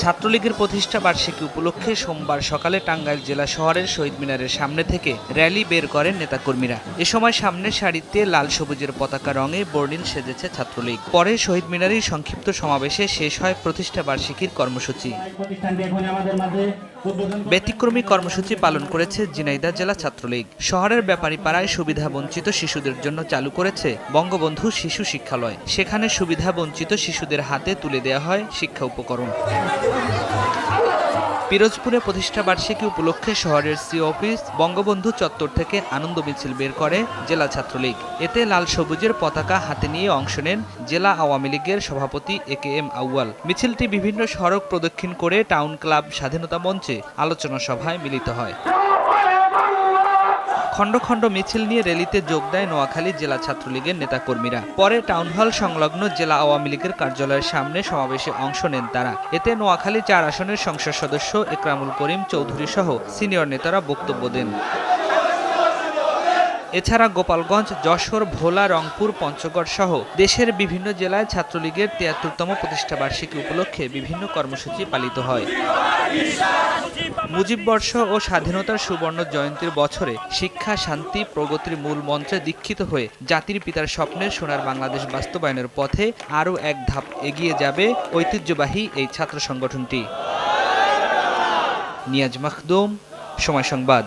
ছাত্রলীগের প্রতিষ্ঠা বার্ষিকী উপলক্ষে সোমবার সকালে টাঙ্গাইল জেলা শহরের শহীদ মিনারের সামনে থেকে র্যালি বের করেন নেতাকর্মীরা। এ সময় সামনের সারিতে লাল সবুজের পতাকা রঙে বর্ণিল সেজেছে ছাত্রলীগ। পরে শহীদ মিনারের সংক্ষিপ্ত সমাবেশে শেষ হয় প্রতিষ্ঠা বার্ষিকীর কর্মসূচি। ব্যতিক্রমী কর্মসূচি পালন করেছে ঝিনাইদহ জেলা ছাত্রলীগ। শহরের ব্যাপারীপাড়ায় সুবিধা বঞ্চিত শিশুদের জন্য চালু করেছে বঙ্গবন্ধু শিশু শিক্ষালয়। সেখানে সুবিধা বঞ্চিত শিশুদের হাতে তুলে দেওয়া হয় শিক্ষা উপকরণ। পিরোজপুরে প্রতিষ্ঠা বার্ষিকী উপলক্ষে শহরের সি অফিস বঙ্গবন্ধু চত্বর থেকে আনন্দ মিছিল বের করে জেলা ছাত্রলীগ। এতে লাল সবুজের পতাকা হাতে নিয়ে অংশ নেন জেলা আওয়ামী লীগের সভাপতি AKM আউয়াল। মিছিলটি বিভিন্ন সড়ক প্রদক্ষিণ করে টাউন ক্লাব স্বাধীনতা মঞ্চে আলোচনা সভায় মিলিত হয়। খণ্ড খণ্ড মিছিল নিয়ে র্যালিতে যোগ দেয় নোয়াখালী জেলা ছাত্রলীগের নেতাকর্মীরা। পরে টাউন হল সংলগ্ন জেলা আওয়ামী লীগের কার্যালয়ের সামনে সমাবেশে অংশ নেন তারা। এতে নোয়াখালী 4 আসনের সংসদ সদস্য একরামুল করিম চৌধুরী সহ সিনিয়র নেতারা বক্তব্য দেন। এছাড়া গোপালগঞ্জ, যশোর, ভোলা, রংপুর, পঞ্চগড় সহ দেশের বিভিন্ন জেলায় ছাত্রলীগের ৭৩তম প্রতিষ্ঠা বার্ষিকী উপলক্ষে বিভিন্ন কর্মসূচি পালিত হয়। মুজিব বর্ষ ও স্বাধীনতার সুবর্ণ জয়ন্তীর বছরে শিক্ষা, শান্তি, প্রগতির মূল মন্ত্রে দীক্ষিত হয়ে জাতির পিতার স্বপ্নের সোনার বাংলাদেশ বাস্তবায়নের পথে আরও এক ধাপ এগিয়ে যাবে ঐতিহ্যবাহী এই ছাত্র সংগঠনটি। নিয়াজ মাখদুম, সময় সংবাদ।